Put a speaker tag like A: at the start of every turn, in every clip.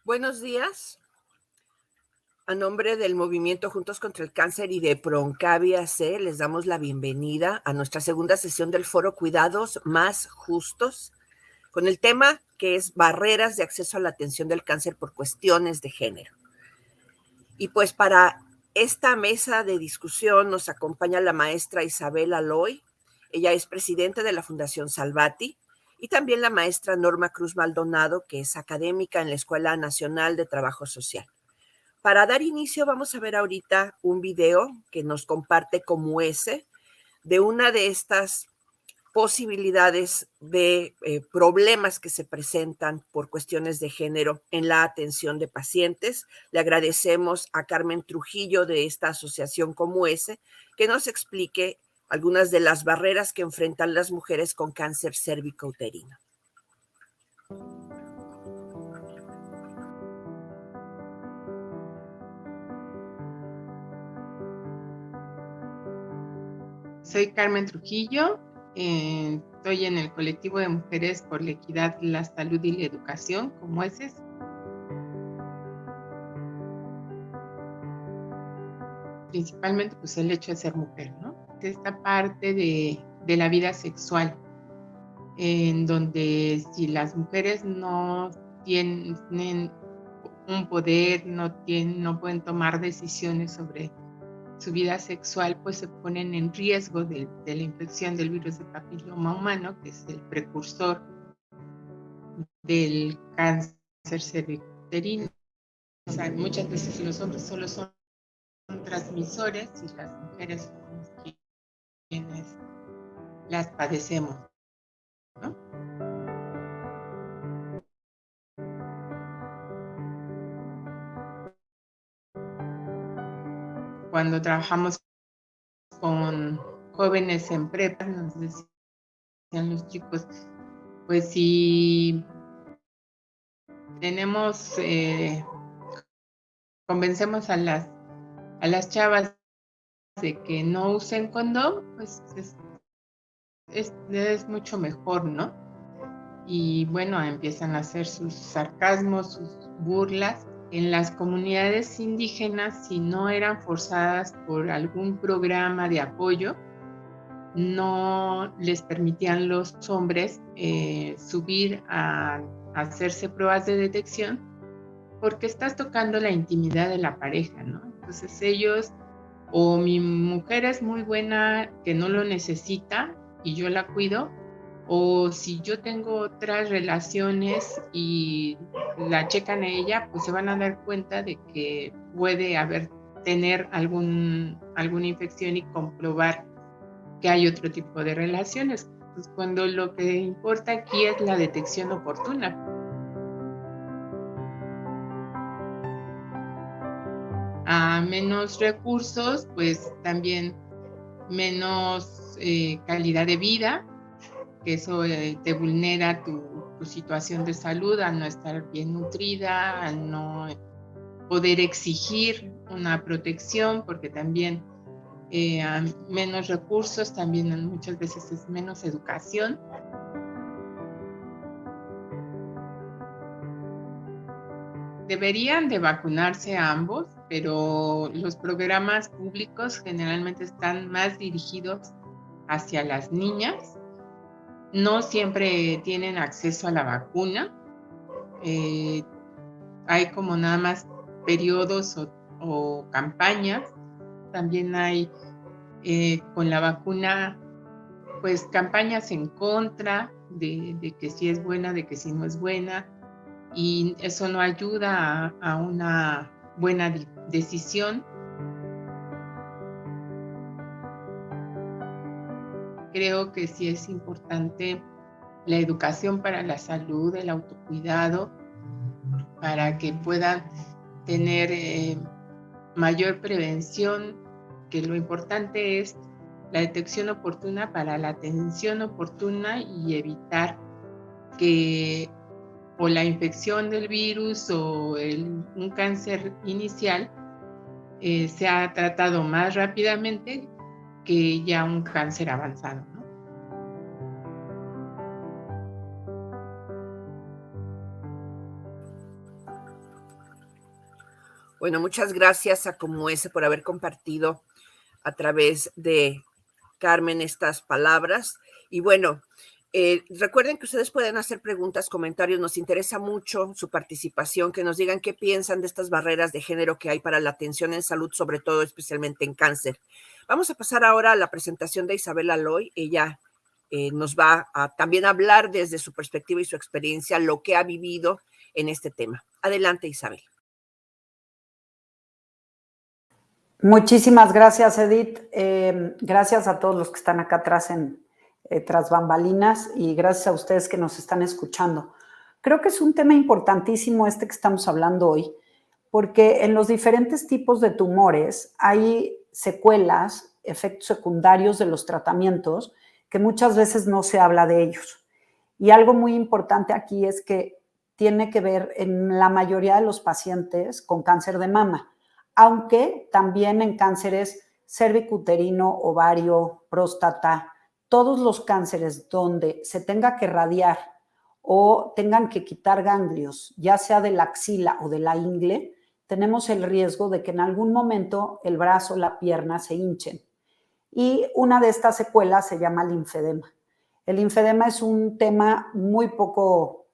A: Buenos días. A nombre del movimiento Juntos contra el Cáncer y de Proncavia C, les damos la bienvenida a nuestra segunda sesión del foro Cuidados Más Justos, con el tema que es barreras de acceso a la atención del cáncer por cuestiones de género. Y pues para esta mesa de discusión nos acompaña la maestra Isabel Aloy. Ella es presidenta de la Fundación Salvati, y también la maestra Norma Cruz Maldonado, que es académica en la Escuela Nacional de Trabajo Social. Para dar inicio, vamos a ver ahorita un video que nos comparte Comuese de una de estas posibilidades de problemas que se presentan por cuestiones de género en la atención de pacientes. Le agradecemos a Carmen Trujillo de esta asociación Comuese que nos explique algunas de las barreras que enfrentan las mujeres con cáncer cérvico-uterino.
B: Soy Carmen Trujillo, estoy en el colectivo de Mujeres por la Equidad, la Salud y la Educación, Comueses. Principalmente pues el hecho de ser mujer, ¿no? Esta parte de la vida sexual, en donde si las mujeres no tienen un poder, no pueden tomar decisiones sobre su vida sexual, pues se ponen en riesgo de la infección del virus del papiloma humano, que es el precursor del cáncer cervicuterino. O sea, muchas veces los hombres solo son transmisores y las mujeres somos quienes las padecemos, ¿no? Cuando trabajamos con jóvenes en prepa, nos decían los chicos, pues si tenemos, convencemos a las chavas de que no usen condón, pues es mucho mejor, ¿no? Y bueno, empiezan a hacer sus sarcasmos, sus burlas. En las comunidades indígenas, si no eran forzadas por algún programa de apoyo, no les permitían los hombres subir a hacerse pruebas de detección, porque estás tocando la intimidad de la pareja, ¿no? Entonces ellos, o mi mujer es muy buena que no lo necesita y yo la cuido, o si yo tengo otras relaciones y la checan a ella, pues se van a dar cuenta de que puede tener alguna infección y comprobar que hay otro tipo de relaciones. Pues cuando lo que importa aquí es la detección oportuna. A menos recursos, pues también menos calidad de vida, que eso te vulnera tu situación de salud, al no estar bien nutrida, al no poder exigir una protección, porque también a menos recursos, también muchas veces es menos educación. Deberían de vacunarse a ambos, pero los programas públicos generalmente están más dirigidos hacia las niñas. No siempre tienen acceso a la vacuna. Hay como nada más periodos o campañas. También hay con la vacuna, pues campañas en contra de que si es buena, de que si no es buena, y eso no ayuda a una buena decisión. Creo que sí es importante la educación para la salud, el autocuidado, para que puedan tener mayor prevención, que lo importante es la detección oportuna para la atención oportuna y evitar que o la infección del virus o un cáncer inicial sea tratado más rápidamente que ya un cáncer avanzado, ¿no?
A: Bueno, muchas gracias a Comuese por haber compartido a través de Carmen estas palabras. Y bueno, recuerden que ustedes pueden hacer preguntas, comentarios. Nos interesa mucho su participación, que nos digan qué piensan de estas barreras de género que hay para la atención en salud, sobre todo especialmente en cáncer. Vamos a pasar ahora a la presentación de Isabel Aloy. Ella nos va a también hablar desde su perspectiva y su experiencia lo que ha vivido en este tema. Adelante, Isabel.
C: Muchísimas gracias, Edith. Gracias a todos los que están acá atrás tras bambalinas y gracias a ustedes que nos están escuchando. Creo que es un tema importantísimo este que estamos hablando hoy, porque en los diferentes tipos de tumores hay secuelas, efectos secundarios de los tratamientos que muchas veces no se habla de ellos. Y algo muy importante aquí es que tiene que ver en la mayoría de los pacientes con cáncer de mama, aunque también en cánceres cervicuterino, ovario, próstata, todos los cánceres donde se tenga que radiar o tengan que quitar ganglios, ya sea de la axila o de la ingle, tenemos el riesgo de que en algún momento el brazo, la pierna se hinchen. Y una de estas secuelas se llama linfedema. El linfedema es un tema muy poco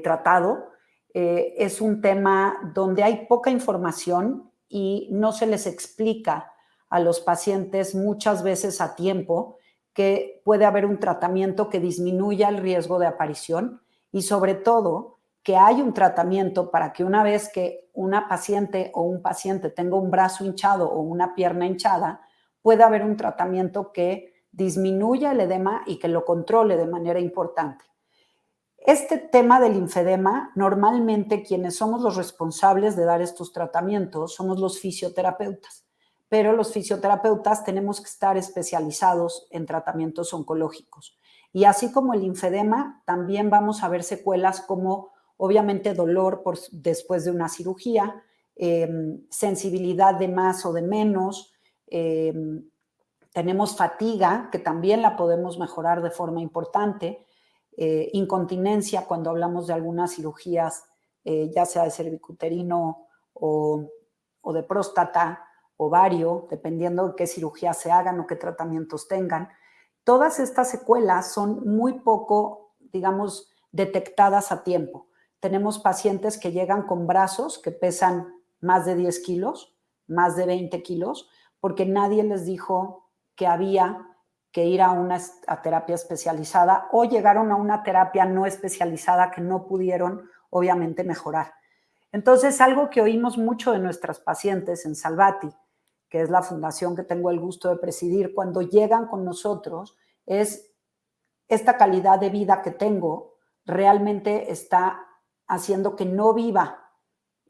C: tratado. Es un tema donde hay poca información y no se les explica a los pacientes muchas veces a tiempo que puede haber un tratamiento que disminuya el riesgo de aparición y sobre todo que hay un tratamiento para que una vez que una paciente o un paciente tenga un brazo hinchado o una pierna hinchada, pueda haber un tratamiento que disminuya el edema y que lo controle de manera importante. Este tema del linfedema, normalmente quienes somos los responsables de dar estos tratamientos somos los fisioterapeutas, pero los fisioterapeutas tenemos que estar especializados en tratamientos oncológicos. Y así como el linfedema, también vamos a ver secuelas como obviamente dolor después de una cirugía, sensibilidad de más o de menos, tenemos fatiga, que también la podemos mejorar de forma importante, incontinencia cuando hablamos de algunas cirugías, ya sea de cervicuterino o de próstata, ovario, dependiendo de qué cirugía se hagan o qué tratamientos tengan. Todas estas secuelas son muy poco, digamos, detectadas a tiempo. Tenemos pacientes que llegan con brazos que pesan más de 10 kilos, más de 20 kilos, porque nadie les dijo que había que ir a terapia especializada o llegaron a una terapia no especializada que no pudieron, obviamente, mejorar. Entonces, algo que oímos mucho de nuestras pacientes en Salvati, que es la fundación que tengo el gusto de presidir, cuando llegan con nosotros, es esta calidad de vida que tengo realmente está haciendo que no viva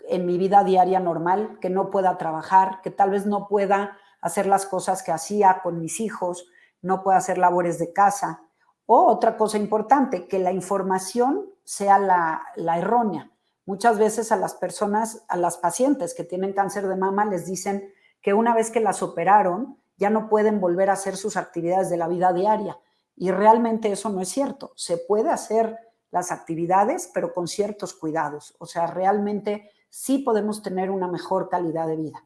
C: en mi vida diaria normal, que no pueda trabajar, que tal vez no pueda hacer las cosas que hacía con mis hijos, no pueda hacer labores de casa. O otra cosa importante, que la información sea la errónea. Muchas veces a las personas, a las pacientes que tienen cáncer de mama les dicen que una vez que las operaron ya no pueden volver a hacer sus actividades de la vida diaria. Y realmente eso no es cierto. Se puede hacer las actividades, pero con ciertos cuidados. O sea, realmente sí podemos tener una mejor calidad de vida.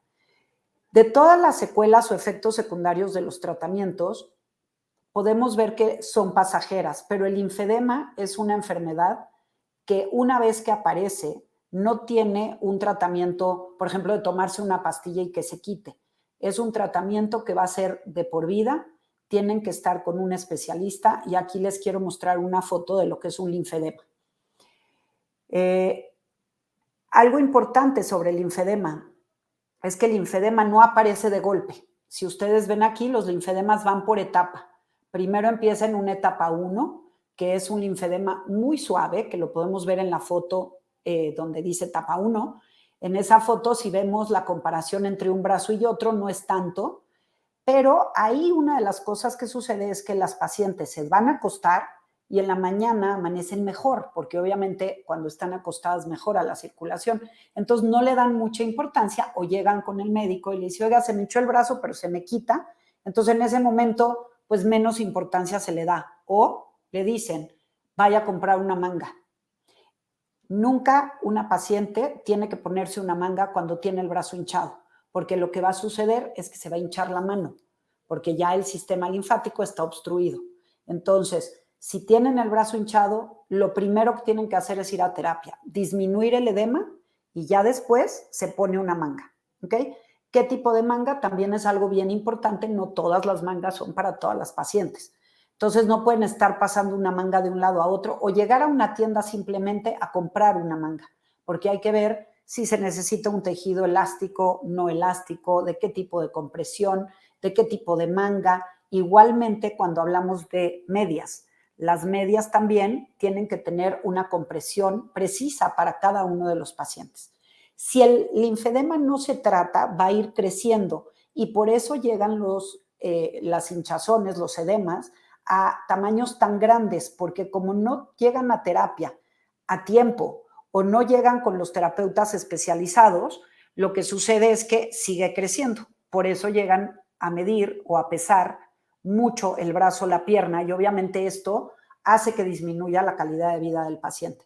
C: De todas las secuelas o efectos secundarios de los tratamientos, podemos ver que son pasajeras, pero el linfedema es una enfermedad que una vez que aparece no tiene un tratamiento, por ejemplo, de tomarse una pastilla y que se quite. Es un tratamiento que va a ser de por vida, tienen que estar con un especialista y aquí les quiero mostrar una foto de lo que es un linfedema. Algo importante sobre el linfedema es que el linfedema no aparece de golpe. Si ustedes ven aquí, los linfedemas van por etapa. Primero empieza en una etapa 1, que es un linfedema muy suave, que lo podemos ver en la foto donde dice etapa 1. En esa foto, si vemos la comparación entre un brazo y otro, no es tanto, pero ahí una de las cosas que sucede es que las pacientes se van a acostar y en la mañana amanecen mejor, porque obviamente cuando están acostadas mejora la circulación. Entonces no le dan mucha importancia o llegan con el médico y le dicen, oiga, se me hinchó el brazo, pero se me quita. Entonces en ese momento, pues menos importancia se le da. O le dicen, vaya a comprar una manga. Nunca una paciente tiene que ponerse una manga cuando tiene el brazo hinchado, porque lo que va a suceder es que se va a hinchar la mano, porque ya el sistema linfático está obstruido. Entonces, si tienen el brazo hinchado, lo primero que tienen que hacer es ir a terapia, disminuir el edema y ya después se pone una manga, ¿ok? ¿Qué tipo de manga? También es algo bien importante, no todas las mangas son para todas las pacientes. Entonces no pueden estar pasando una manga de un lado a otro o llegar a una tienda simplemente a comprar una manga, porque hay que ver si se necesita un tejido elástico, no elástico, de qué tipo de compresión, de qué tipo de manga. Igualmente cuando hablamos de medias, las medias también tienen que tener una compresión precisa para cada uno de los pacientes. Si el linfedema no se trata, va a ir creciendo y por eso llegan las hinchazones, los edemas, a tamaños tan grandes, porque como no llegan a terapia a tiempo o no llegan con los terapeutas especializados, lo que sucede es que sigue creciendo. Por eso llegan a medir o a pesar mucho el brazo, la pierna, y obviamente esto hace que disminuya la calidad de vida del paciente.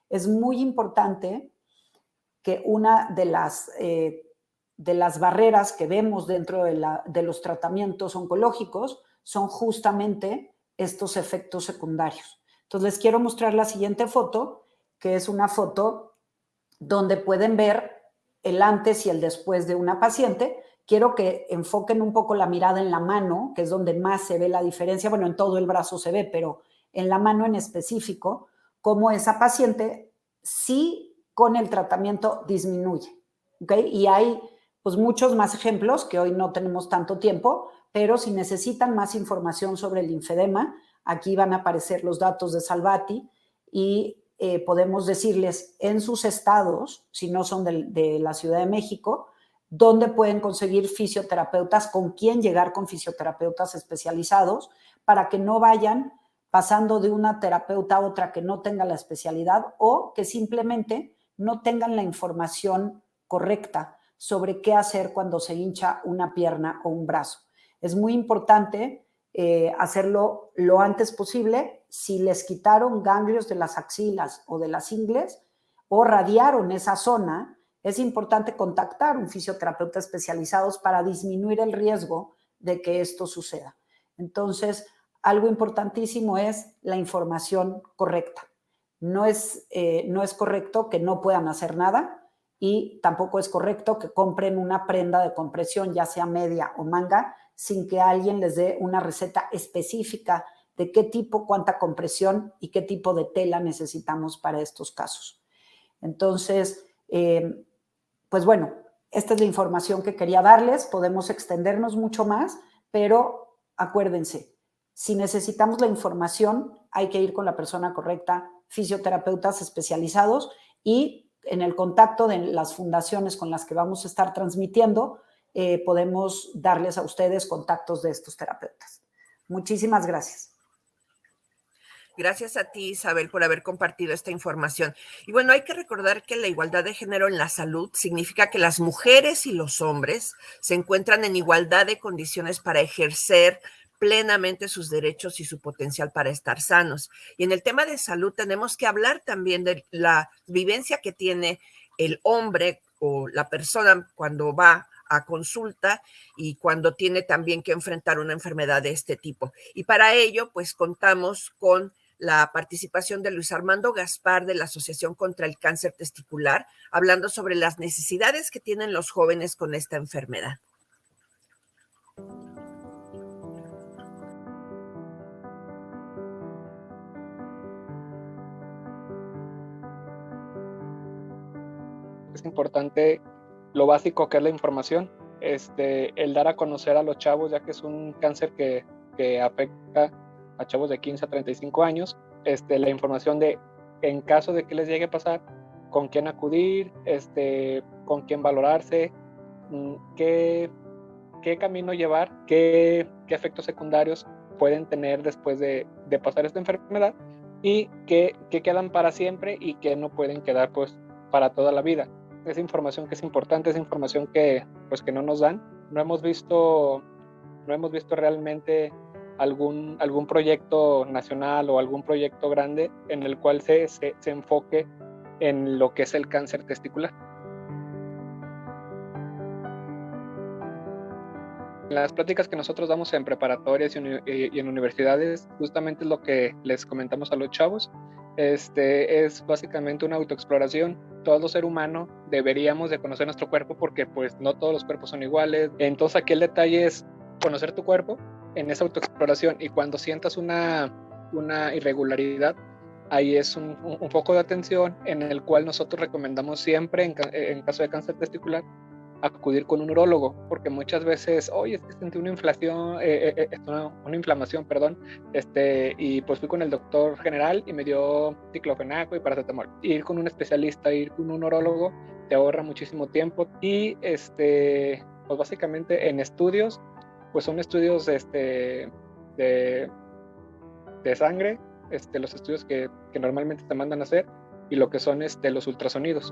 C: Es muy importante que una de las barreras que vemos dentro de los tratamientos oncológicos son justamente estos efectos secundarios. Entonces les quiero mostrar la siguiente foto, que es una foto donde pueden ver el antes y el después de una paciente. Quiero que enfoquen un poco la mirada en la mano, que es donde más se ve la diferencia. Bueno, en todo el brazo se ve, pero en la mano en específico, cómo esa paciente sí con el tratamiento disminuye. ¿Okay? Y hay pues muchos más ejemplos que hoy no tenemos tanto tiempo, pero si necesitan más información sobre el linfedema, aquí van a aparecer los datos de Salvati y podemos decirles en sus estados, si no son de la Ciudad de México, dónde pueden conseguir fisioterapeutas, con quién llegar con fisioterapeutas especializados, para que no vayan pasando de una terapeuta a otra que no tenga la especialidad o que simplemente no tengan la información correcta sobre qué hacer cuando se hincha una pierna o un brazo. Es muy importante hacerlo lo antes posible. Si les quitaron ganglios de las axilas o de las ingles o radiaron esa zona, es importante contactar a un fisioterapeuta especializado para disminuir el riesgo de que esto suceda. Entonces, algo importantísimo es la información correcta. No es correcto que no puedan hacer nada y tampoco es correcto que compren una prenda de compresión, ya sea media o manga, sin que alguien les dé una receta específica de qué tipo, cuánta compresión y qué tipo de tela necesitamos para estos casos. Entonces, pues bueno, esta es la información que quería darles. Podemos extendernos mucho más, pero acuérdense, si necesitamos la información, hay que ir con la persona correcta, fisioterapeutas especializados y en el contacto de las fundaciones con las que vamos a estar transmitiendo, podemos darles a ustedes contactos de estos terapeutas. Muchísimas gracias.
A: Gracias a ti, Isabel, por haber compartido esta información. Y bueno, hay que recordar que la igualdad de género en la salud significa que las mujeres y los hombres se encuentran en igualdad de condiciones para ejercer plenamente sus derechos y su potencial para estar sanos. Y en el tema de salud tenemos que hablar también de la vivencia que tiene el hombre o la persona cuando va a consulta y cuando tiene también que enfrentar una enfermedad de este tipo. Y para ello, pues contamos con la participación de Luis Armando Gaspar de la Asociación contra el Cáncer Testicular, hablando sobre las necesidades que tienen los jóvenes con esta enfermedad.
D: Es importante lo básico que es la información, el dar a conocer a los chavos, ya que es un cáncer que afecta a chavos de 15 a 35 años, la información de, en caso de que les llegue a pasar, con quién acudir, con quién valorarse, qué camino llevar, qué efectos secundarios pueden tener después de pasar esta enfermedad y que quedan para siempre y que no pueden quedar pues para toda la vida. Es información que es importante, es información que no nos dan. No hemos visto realmente algún proyecto nacional o algún proyecto grande en el cual se enfoque en lo que es el cáncer testicular. Las pláticas que nosotros damos en preparatorias y en universidades, justamente es lo que les comentamos a los chavos. Es básicamente una autoexploración. Todo ser humano deberíamos de conocer nuestro cuerpo porque pues no todos los cuerpos son iguales. Entonces aquí el detalle es conocer tu cuerpo en esa autoexploración, y cuando sientas una irregularidad, ahí es un foco de atención en el cual nosotros recomendamos siempre en caso de cáncer testicular acudir con un urólogo, porque muchas veces, oye, es que sentí una inflamación, perdón, y pues fui con el doctor general y me dio diclofenaco y paracetamol. Ir con un especialista, ir con un urólogo, te ahorra muchísimo tiempo. Y pues básicamente en estudios, pues son estudios de sangre, los estudios que normalmente te mandan a hacer, y lo que son los ultrasonidos.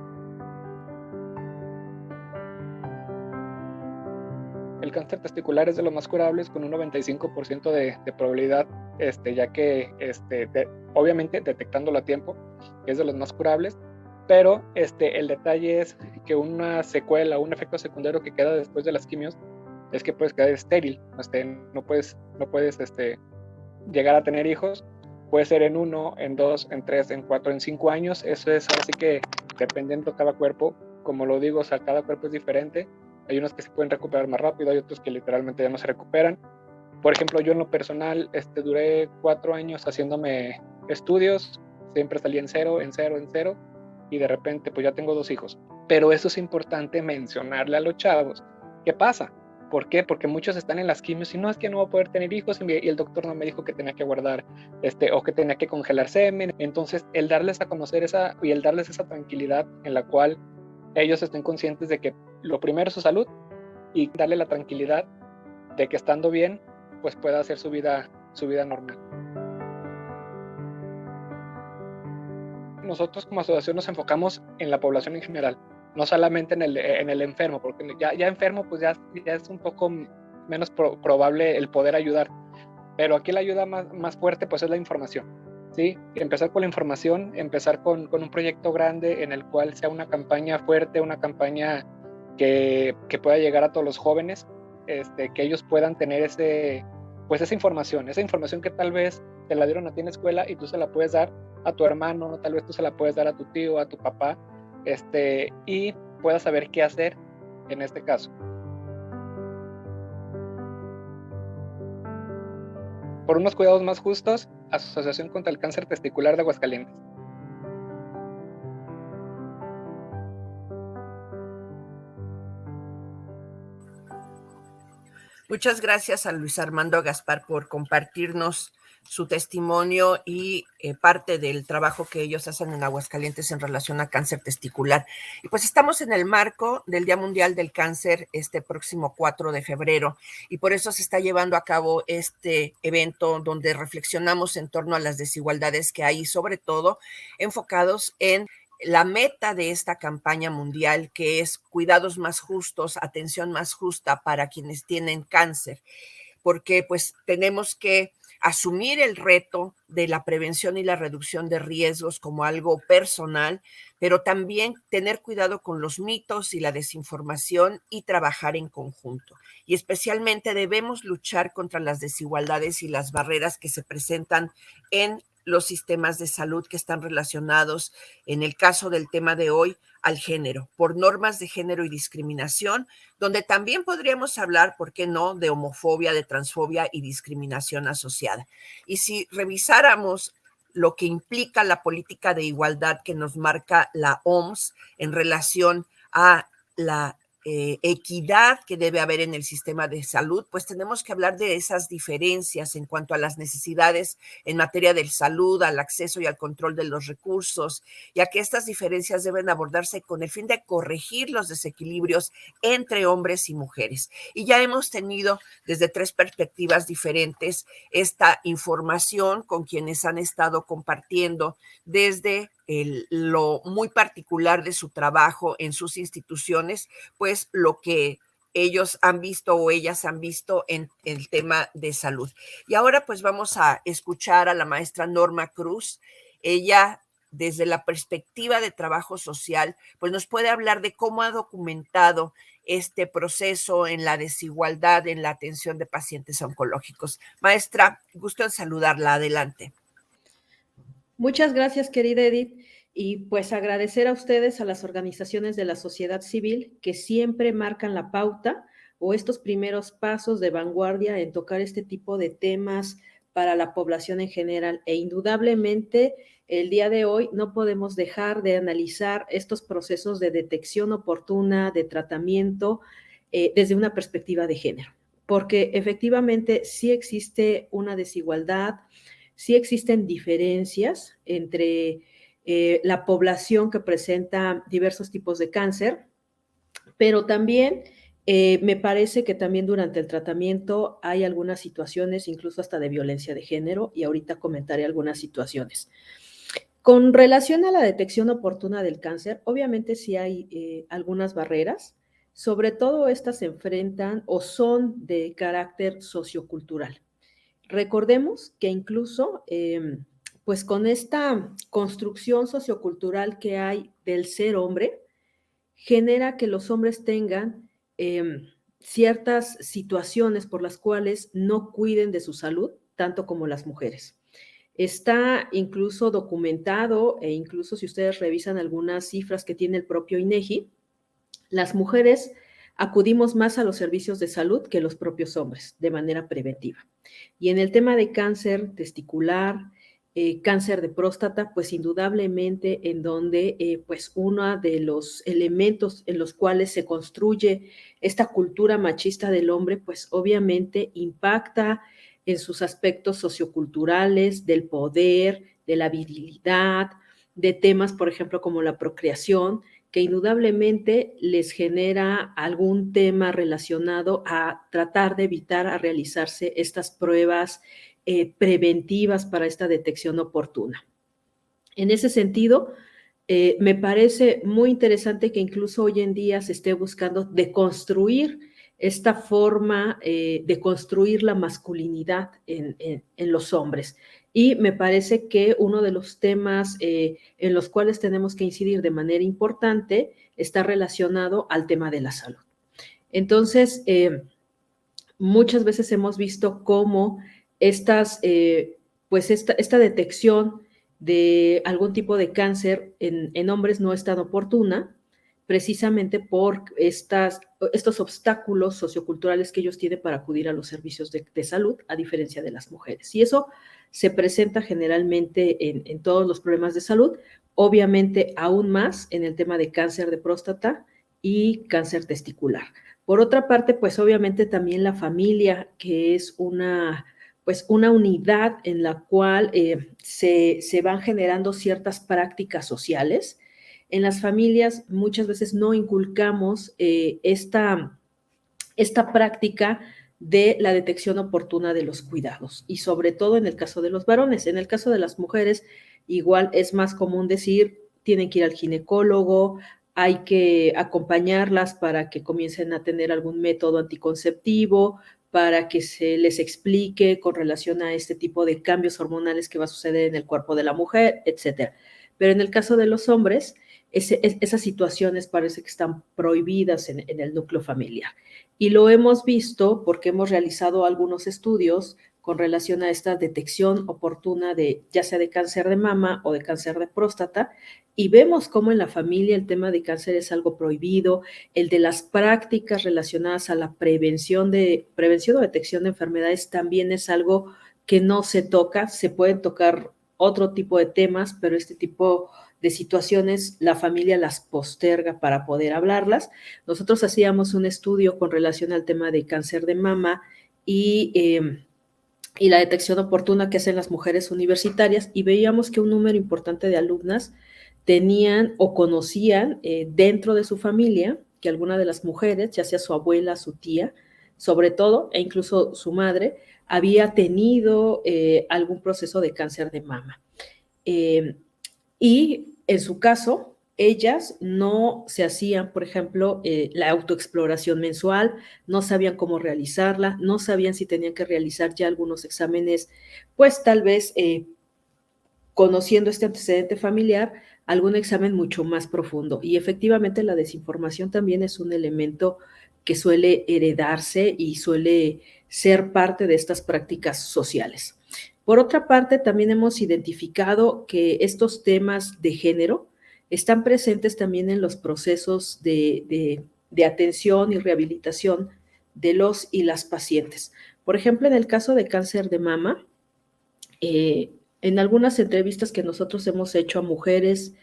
D: El cáncer testicular es de los más curables con un 95% de probabilidad, ya que obviamente detectándolo a tiempo es de los más curables, pero el detalle es que una secuela, un efecto secundario que queda después de las quimios es que puedes quedar estéril, no puedes llegar a tener hijos. Puede ser en 1, en 2, en 3, en 4, en 5 años. Eso es ahora sí que dependiendo de cada cuerpo, como lo digo, o sea, cada cuerpo es diferente. Hay unos que se pueden recuperar más rápido, hay otros que literalmente ya no se recuperan. Por ejemplo, yo en lo personal duré 4 años haciéndome estudios, siempre salí en cero, y de repente pues ya tengo 2 hijos. Pero eso es importante mencionarle a los chavos. ¿Qué pasa? ¿Por qué? Porque muchos están en las quimios y no, es que no voy a poder tener hijos y el doctor no me dijo que tenía que guardar o que tenía que congelar semen. Entonces, el darles a conocer y el darles esa tranquilidad en la cual ellos estén conscientes de que lo primero es su salud, y darle la tranquilidad de que estando bien, pues pueda hacer su vida normal. Nosotros como asociación nos enfocamos en la población en general, no solamente en el enfermo, porque ya enfermo pues ya es un poco menos probable el poder ayudar, pero aquí la ayuda más fuerte pues es la información, ¿sí? Empezar con la información, empezar con un proyecto grande en el cual sea una campaña fuerte, una campaña que pueda llegar a todos los jóvenes, que ellos puedan tener esa información que tal vez te la dieron a ti en la escuela y tú se la puedes dar a tu hermano, tal vez tú se la puedes dar a tu tío, a tu papá, y puedas saber qué hacer en este caso. Por unos cuidados más justos, Asociación contra el Cáncer Testicular de Aguascalientes.
A: Muchas gracias a Luis Armando Gaspar por compartirnos su testimonio y parte del trabajo que ellos hacen en Aguascalientes en relación a cáncer testicular. Y pues estamos en el marco del Día Mundial del Cáncer este próximo 4 de febrero, y por eso se está llevando a cabo este evento donde reflexionamos en torno a las desigualdades que hay, sobre todo enfocados en la meta de esta campaña mundial, que es cuidados más justos, atención más justa para quienes tienen cáncer, porque pues tenemos que asumir el reto de la prevención y la reducción de riesgos como algo personal, pero también tener cuidado con los mitos y la desinformación y trabajar en conjunto. Y especialmente debemos luchar contra las desigualdades y las barreras que se presentan en los sistemas de salud que están relacionados, en el caso del tema de hoy, al género, por normas de género y discriminación, donde también podríamos hablar, ¿por qué no?, de homofobia, de transfobia y discriminación asociada. Y si revisáramos lo que implica la política de igualdad que nos marca la OMS en relación a la equidad que debe haber en el sistema de salud, pues tenemos que hablar de esas diferencias en cuanto a las necesidades en materia de salud, al acceso y al control de los recursos, ya que estas diferencias deben abordarse con el fin de corregir los desequilibrios entre hombres y mujeres. Y ya hemos tenido desde 3 perspectivas diferentes esta información con quienes han estado compartiendo desde lo muy particular de su trabajo en sus instituciones, pues lo que ellos han visto o ellas han visto en el tema de salud. Y ahora pues vamos a escuchar a la maestra Norma Cruz. Ella desde la perspectiva de trabajo social, pues nos puede hablar de cómo ha documentado este proceso en la desigualdad en la atención de pacientes oncológicos. Maestra, gusto en saludarla. Adelante.
E: Muchas gracias, querida Edith. Y pues agradecer a ustedes, a las organizaciones de la sociedad civil que siempre marcan la pauta o estos primeros pasos de vanguardia en tocar este tipo de temas para la población en general. E indudablemente, el día de hoy no podemos dejar de analizar estos procesos de detección oportuna, de tratamiento, desde una perspectiva de género, porque efectivamente sí existe una desigualdad, sí existen diferencias entre la población que presenta diversos tipos de cáncer, pero también me parece que también durante el tratamiento hay algunas situaciones, incluso hasta de violencia de género, y ahorita comentaré algunas situaciones. Con relación a la detección oportuna del cáncer, obviamente sí hay algunas barreras, sobre todo estas se enfrentan o son de carácter sociocultural. Recordemos que incluso, pues con esta construcción sociocultural que hay del ser hombre, genera que los hombres tengan ciertas situaciones por las cuales no cuiden de su salud, tanto como las mujeres. Está incluso documentado, e incluso si ustedes revisan algunas cifras que tiene el propio INEGI, las mujeres acudimos más a los servicios de salud que los propios hombres, de manera preventiva. Y en el tema de cáncer testicular, cáncer de próstata, pues indudablemente en donde pues uno de los elementos en los cuales se construye esta cultura machista del hombre, pues obviamente impacta en sus aspectos socioculturales, del poder, de la virilidad, de temas, por ejemplo, como la procreación, que indudablemente les genera algún tema relacionado a tratar de evitar a realizarse estas pruebas preventivas para esta detección oportuna. En ese sentido, me parece muy interesante que incluso hoy en día se esté buscando deconstruir esta forma de construir la masculinidad en los hombres. Y me parece que uno de los temas en los cuales tenemos que incidir de manera importante está relacionado al tema de la salud. Entonces, muchas veces hemos visto cómo esta detección de algún tipo de cáncer en hombres no es tan oportuna, precisamente por estos obstáculos socioculturales que ellos tienen para acudir a los servicios de salud, a diferencia de las mujeres. Y eso se presenta generalmente en todos los problemas de salud, obviamente aún más en el tema de cáncer de próstata y cáncer testicular. Por otra parte, pues obviamente también la familia, que es una unidad en la cual se van generando ciertas prácticas sociales. En las familias muchas veces no inculcamos esta práctica de la detección oportuna de los cuidados, y sobre todo en el caso de los varones. En el caso de las mujeres, igual es más común decir, tienen que ir al ginecólogo, hay que acompañarlas para que comiencen a tener algún método anticonceptivo, para que se les explique con relación a este tipo de cambios hormonales que va a suceder en el cuerpo de la mujer, etcétera. Pero en el caso de los hombres, esas situaciones parece que están prohibidas en el núcleo familiar. Y lo hemos visto porque hemos realizado algunos estudios con relación a esta detección oportuna de ya sea de cáncer de mama o de cáncer de próstata, y vemos cómo en la familia el tema de cáncer es algo prohibido, el de las prácticas relacionadas a la prevención o detección de enfermedades también es algo que no se toca. Se pueden tocar otro tipo de temas, pero este tipo de situaciones la familia las posterga para poder hablarlas. Nosotros hacíamos un estudio con relación al tema de cáncer de mama y la detección oportuna que hacen las mujeres universitarias, y veíamos que un número importante de alumnas tenían o conocían dentro de su familia que alguna de las mujeres, ya sea su abuela, su tía, sobre todo, e incluso su madre, había tenido algún proceso de cáncer de mama. Y en su caso, ellas no se hacían, por ejemplo, la autoexploración mensual, no sabían cómo realizarla, no sabían si tenían que realizar ya algunos exámenes, pues tal vez conociendo este antecedente familiar, algún examen mucho más profundo. Y efectivamente la desinformación también es un elemento que suele heredarse y suele ser parte de estas prácticas sociales. Por otra parte, también hemos identificado que estos temas de género están presentes también en los procesos de atención y rehabilitación de los y las pacientes. Por ejemplo, en el caso de cáncer de mama, en algunas entrevistas que nosotros hemos hecho a mujeres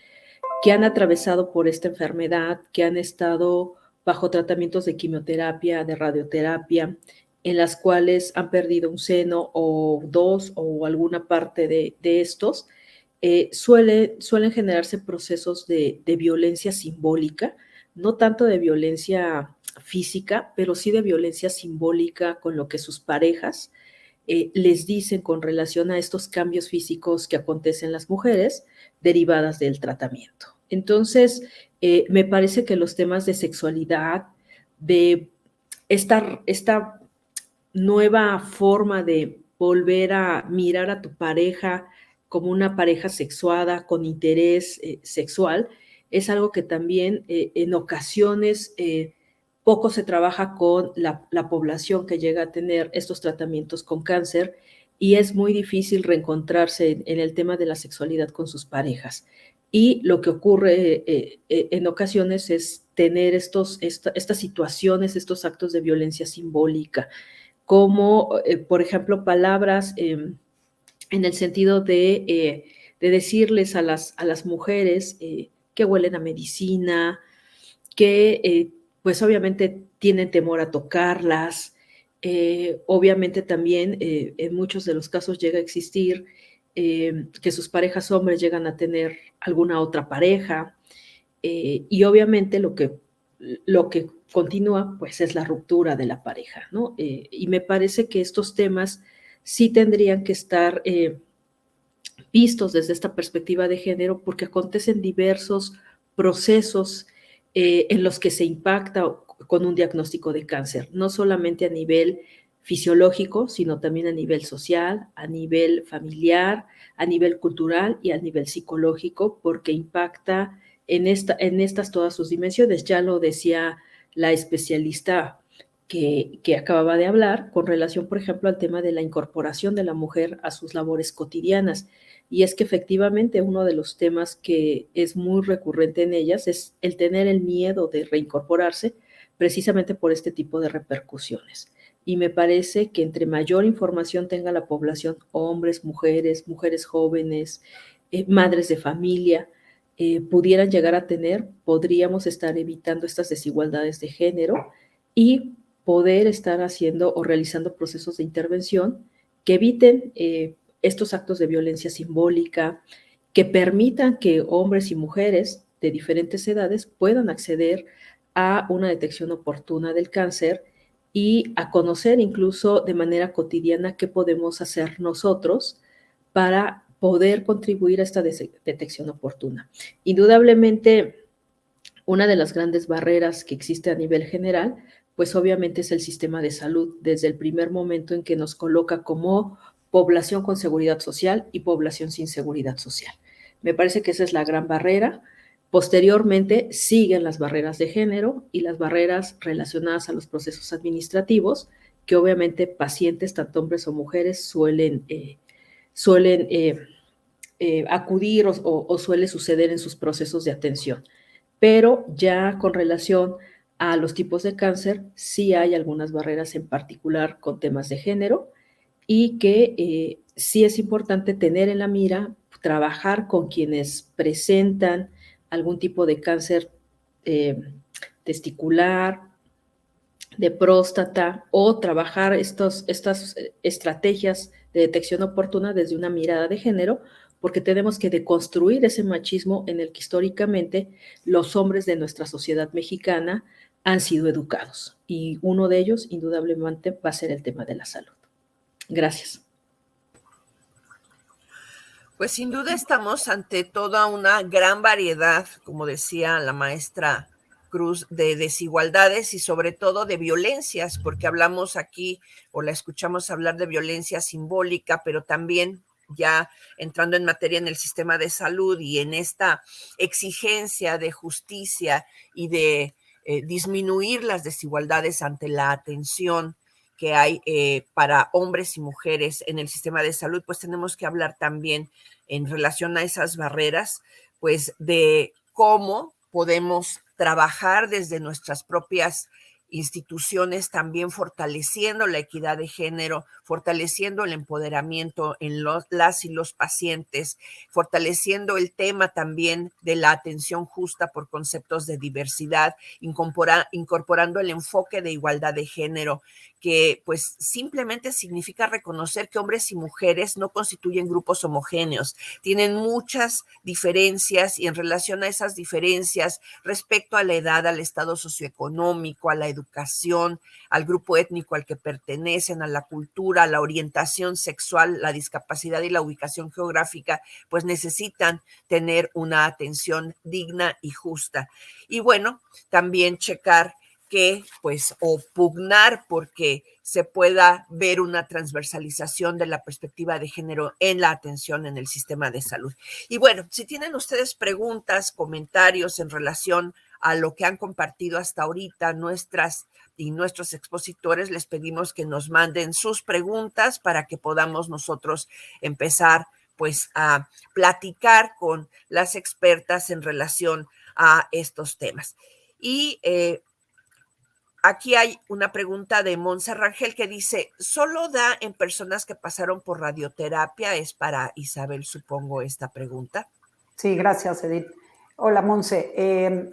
E: que han atravesado por esta enfermedad, que han estado bajo tratamientos de quimioterapia, de radioterapia, en las cuales han perdido un seno o dos o alguna parte de estos, suelen generarse procesos de violencia simbólica, no tanto de violencia física, pero sí de violencia simbólica con lo que sus parejas les dicen con relación a estos cambios físicos que acontecen en las mujeres derivadas del tratamiento. Entonces, me parece que los temas de sexualidad, de esta nueva forma de volver a mirar a tu pareja como una pareja sexuada, con interés sexual, es algo que también en ocasiones poco se trabaja con la población que llega a tener estos tratamientos con cáncer y es muy difícil reencontrarse en el tema de la sexualidad con sus parejas. Y lo que ocurre en ocasiones es tener estas situaciones, estos actos de violencia simbólica, como, por ejemplo, palabras en el sentido de decirles a las mujeres que huelen a medicina, que pues obviamente tienen temor a tocarlas. Obviamente también en muchos de los casos llega a existir que sus parejas hombres llegan a tener alguna otra pareja y obviamente lo que continúa pues es la ruptura de la pareja, ¿no? Y me parece que estos temas sí tendrían que estar vistos desde esta perspectiva de género porque acontecen diversos procesos en los que se impacta con un diagnóstico de cáncer, no solamente a nivel fisiológico, sino también a nivel social, a nivel familiar, a nivel cultural y a nivel psicológico, porque impacta en estas todas sus dimensiones. Ya lo decía la especialista que acababa de hablar con relación, por ejemplo, al tema de la incorporación de la mujer a sus labores cotidianas. Y es que efectivamente uno de los temas que es muy recurrente en ellas es el tener el miedo de reincorporarse precisamente por este tipo de repercusiones. Y me parece que entre mayor información tenga la población, hombres, mujeres jóvenes, madres de familia, pudieran llegar a tener, podríamos estar evitando estas desigualdades de género y poder estar haciendo o realizando procesos de intervención que eviten estos actos de violencia simbólica, que permitan que hombres y mujeres de diferentes edades puedan acceder a una detección oportuna del cáncer y a conocer incluso de manera cotidiana qué podemos hacer nosotros para poder contribuir a esta detección oportuna. Indudablemente, una de las grandes barreras que existe a nivel general, pues obviamente es el sistema de salud, desde el primer momento en que nos coloca como población con seguridad social y población sin seguridad social. Me parece que esa es la gran barrera. Posteriormente siguen las barreras de género y las barreras relacionadas a los procesos administrativos, que obviamente pacientes, tanto hombres o mujeres, suelen acudir o suele suceder en sus procesos de atención. Pero ya con relación a los tipos de cáncer, sí hay algunas barreras en particular con temas de género y que sí es importante tener en la mira, trabajar con quienes presentan algún tipo de cáncer testicular, de próstata, o trabajar estas estrategias de detección oportuna desde una mirada de género, porque tenemos que deconstruir ese machismo en el que históricamente los hombres de nuestra sociedad mexicana han sido educados. Y uno de ellos, indudablemente, va a ser el tema de la salud. Gracias.
A: Pues sin duda estamos ante toda una gran variedad, como decía la maestra Cruz, de desigualdades y sobre todo de violencias, porque hablamos aquí o la escuchamos hablar de violencia simbólica, pero también ya entrando en materia en el sistema de salud y en esta exigencia de justicia y de disminuir las desigualdades ante la atención que hay para hombres y mujeres en el sistema de salud, pues tenemos que hablar también en relación a esas barreras, pues de cómo podemos trabajar desde nuestras propias instituciones, también fortaleciendo la equidad de género, fortaleciendo el empoderamiento en las y los pacientes, fortaleciendo el tema también de la atención justa por conceptos de diversidad, incorporando el enfoque de igualdad de género, que pues simplemente significa reconocer que hombres y mujeres no constituyen grupos homogéneos, tienen muchas diferencias y en relación a esas diferencias respecto a la edad, al estado socioeconómico, a la educación, al grupo étnico al que pertenecen, a la cultura, a la orientación sexual, la discapacidad y la ubicación geográfica, pues necesitan tener una atención digna y justa. Y bueno, también checar que, pues, o pugnar porque se pueda ver una transversalización de la perspectiva de género en la atención en el sistema de salud. Y bueno, si tienen ustedes preguntas, comentarios en relación a lo que han compartido hasta ahorita nuestros expositores, les pedimos que nos manden sus preguntas para que podamos nosotros empezar pues a platicar con las expertas en relación a estos temas. Y aquí hay una pregunta de Monse Rangel que dice, ¿solo da en personas que pasaron por radioterapia? Es para Isabel, supongo, esta pregunta.
C: Sí, gracias, Edith. Hola, Monse.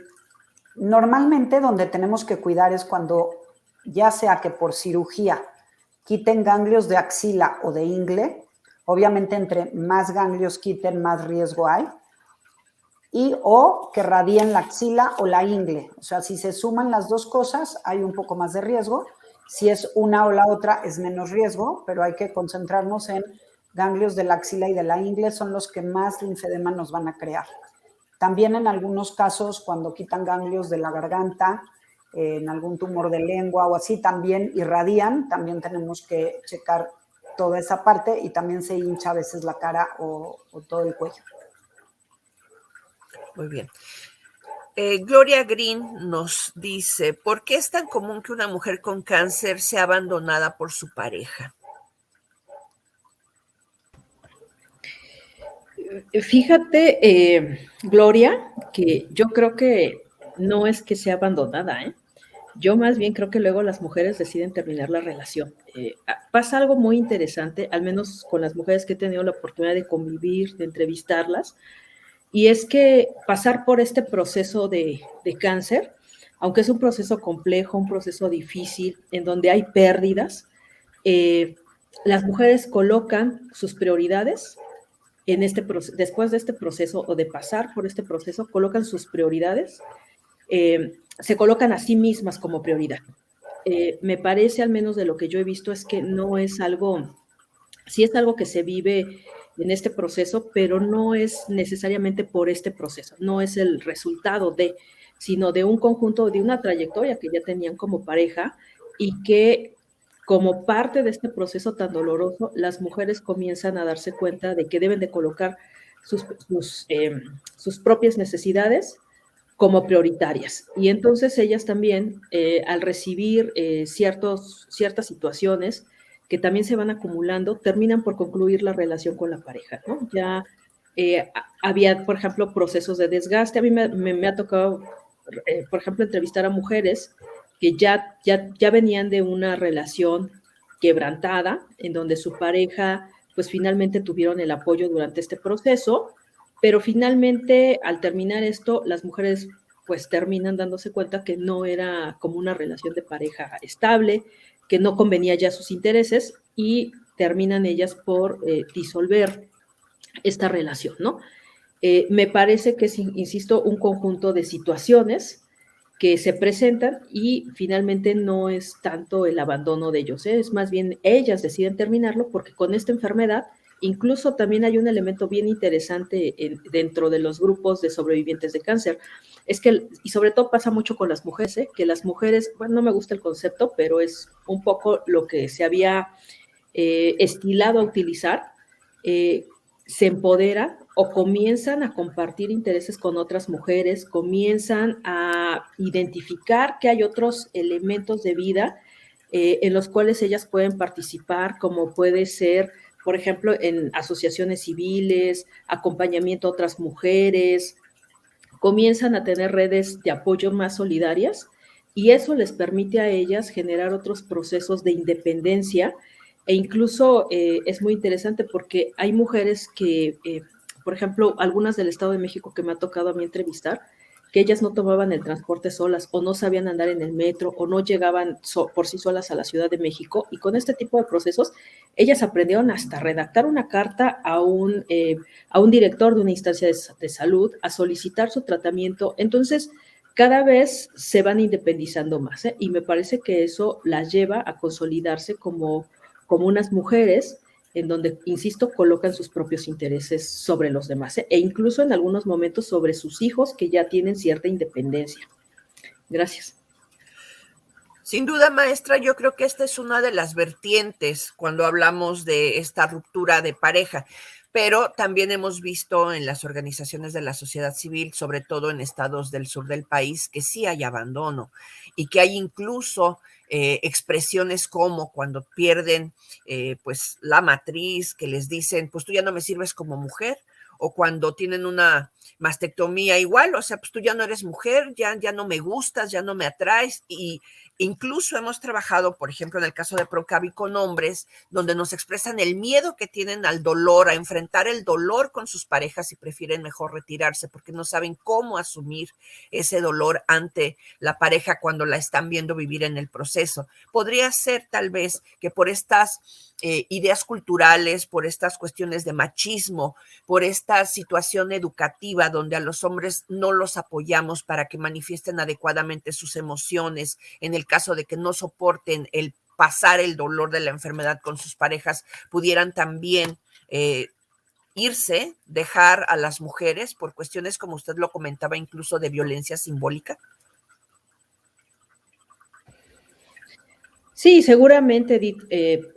C: Normalmente donde tenemos que cuidar es cuando, ya sea que por cirugía quiten ganglios de axila o de ingle, obviamente entre más ganglios quiten, más riesgo hay, o que radien la axila o la ingle. O sea, si se suman las dos cosas, hay un poco más de riesgo. Si es una o la otra, es menos riesgo, pero hay que concentrarnos en ganglios de la axila y de la ingle, son los que más linfedema nos van a crear. También en algunos casos, cuando quitan ganglios de la garganta, en algún tumor de lengua o así, también irradian, también tenemos que checar toda esa parte y también se hincha a veces la cara o todo el cuello.
A: Muy bien. Gloria Green nos dice, ¿por qué es tan común que una mujer con cáncer sea abandonada por su pareja?
E: Fíjate, Gloria, que yo creo que no es que sea abandonada, ¿eh? Yo más bien creo que luego las mujeres deciden terminar la relación. Pasa algo muy interesante, al menos con las mujeres que he tenido la oportunidad de convivir, de entrevistarlas, y es que pasar por este proceso de cáncer, aunque es un proceso complejo, un proceso difícil, en donde hay pérdidas, las mujeres colocan sus prioridades en después de este proceso o de pasar por este proceso, colocan sus prioridades, se colocan a sí mismas como prioridad. Me parece, al menos de lo que yo he visto, es que no es algo, sí es algo que se vive en este proceso, pero no es necesariamente por este proceso, no es el resultado sino de un conjunto, de una trayectoria que ya tenían como pareja y que como parte de este proceso tan doloroso, las mujeres comienzan a darse cuenta de que deben de colocar sus propias necesidades como prioritarias. Y entonces ellas también, al recibir ciertas situaciones que también se van acumulando, terminan por concluir la relación con la pareja, ¿no? Ya había, por ejemplo, procesos de desgaste. A mí me ha tocado, por ejemplo, entrevistar a mujeres que ya venían de una relación quebrantada, en donde su pareja, pues finalmente tuvieron el apoyo durante este proceso, pero finalmente al terminar esto, las mujeres pues terminan dándose cuenta que no era como una relación de pareja estable, que no convenía ya sus intereses y terminan ellas por disolver esta relación, ¿no? Me parece que es, insisto, un conjunto de situaciones que se presentan y finalmente no es tanto el abandono de ellos, es más bien ellas deciden terminarlo porque con esta enfermedad incluso también hay un elemento bien interesante dentro de los grupos de sobrevivientes de cáncer, es que, y sobre todo pasa mucho con las mujeres, que las mujeres, bueno, no me gusta el concepto, pero es un poco lo que se había estilado a utilizar, se empoderan o comienzan a compartir intereses con otras mujeres, comienzan a identificar que hay otros elementos de vida en los cuales ellas pueden participar, como puede ser, por ejemplo, en asociaciones civiles, acompañamiento a otras mujeres, comienzan a tener redes de apoyo más solidarias y eso les permite a ellas generar otros procesos de independencia e incluso es muy interesante porque hay mujeres que, por ejemplo, algunas del Estado de México que me ha tocado a mí entrevistar, que ellas no tomaban el transporte solas o no sabían andar en el metro o no llegaban por sí solas a la Ciudad de México y con este tipo de procesos ellas aprendieron hasta redactar una carta a un director de una instancia de salud a solicitar su tratamiento. Entonces, cada vez se van independizando más y me parece que eso las lleva a consolidarse como unas mujeres en donde, insisto, colocan sus propios intereses sobre los demás e incluso en algunos momentos sobre sus hijos que ya tienen cierta independencia. Gracias.
A: Sin duda, maestra, yo creo que esta es una de las vertientes cuando hablamos de esta ruptura de pareja, pero también hemos visto en las organizaciones de la sociedad civil, sobre todo en estados del sur del país, que sí hay abandono y que hay incluso expresiones como cuando pierden pues la matriz, que les dicen, pues tú ya no me sirves como mujer, o cuando tienen una mastectomía igual, o sea, pues tú ya no eres mujer, ya no me gustas, ya no me atraes, y incluso hemos trabajado, por ejemplo, en el caso de Proncavi con hombres, donde nos expresan el miedo que tienen al dolor, a enfrentar el dolor con sus parejas y prefieren mejor retirarse porque no saben cómo asumir ese dolor ante la pareja cuando la están viendo vivir en el proceso. Podría ser tal vez que por estas ideas culturales, por estas cuestiones de machismo, por esta situación educativa donde a los hombres no los apoyamos para que manifiesten adecuadamente sus emociones, en el caso de que no soporten el pasar el dolor de la enfermedad con sus parejas, pudieran también irse, dejar a las mujeres por cuestiones, como usted lo comentaba, incluso de violencia simbólica.
E: Sí, seguramente, Edith.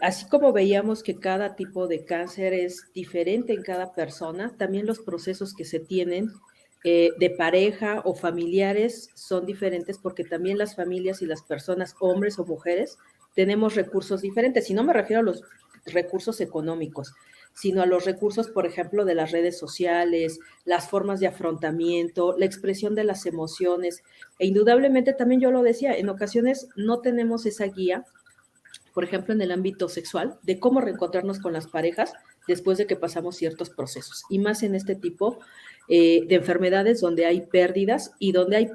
E: Así como veíamos que cada tipo de cáncer es diferente en cada persona, también los procesos que se tienen de pareja o familiares son diferentes porque también las familias y las personas, hombres o mujeres, tenemos recursos diferentes. Y no me refiero a los recursos económicos, sino a los recursos, por ejemplo, de las redes sociales, las formas de afrontamiento, la expresión de las emociones. E indudablemente también yo lo decía, en ocasiones no tenemos esa guía, por ejemplo, en el ámbito sexual, de cómo reencontrarnos con las parejas después de que pasamos ciertos procesos. Y más en este tipo de enfermedades donde hay pérdidas y donde hay,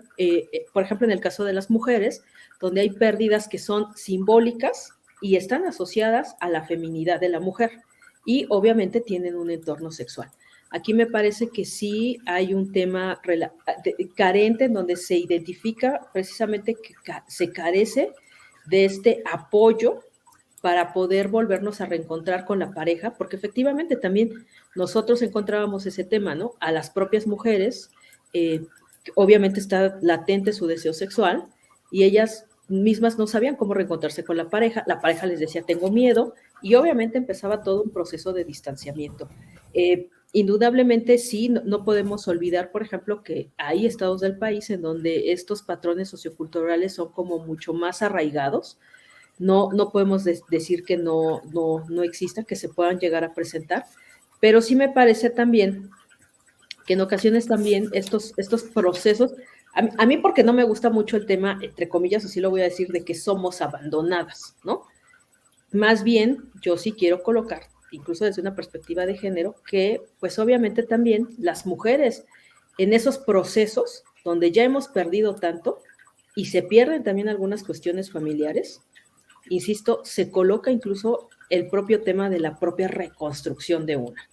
E: por ejemplo, en el caso de las mujeres, donde hay pérdidas que son simbólicas y están asociadas a la feminidad de la mujer y obviamente tienen un entorno sexual. Aquí me parece que sí hay un tema carente en donde se identifica precisamente que se carece de este apoyo para poder volvernos a reencontrar con la pareja, porque efectivamente también nosotros encontrábamos ese tema, ¿no? A las propias mujeres, obviamente está latente su deseo sexual y ellas mismas no sabían cómo reencontrarse con la pareja les decía, tengo miedo, y obviamente empezaba todo un proceso de distanciamiento. Indudablemente sí, no podemos olvidar, por ejemplo, que hay estados del país en donde estos patrones socioculturales son como mucho más arraigados. No podemos decir que no existan, que se puedan llegar a presentar, pero sí me parece también que en ocasiones también estos procesos, a mí porque no me gusta mucho el tema, entre comillas, así lo voy a decir, de que somos abandonadas, ¿no? Más bien, yo sí quiero colocar, incluso desde una perspectiva de género, que pues obviamente también las mujeres en esos procesos donde ya hemos perdido tanto y se pierden también algunas cuestiones familiares, insisto, se coloca incluso el propio tema de la propia reconstrucción de una.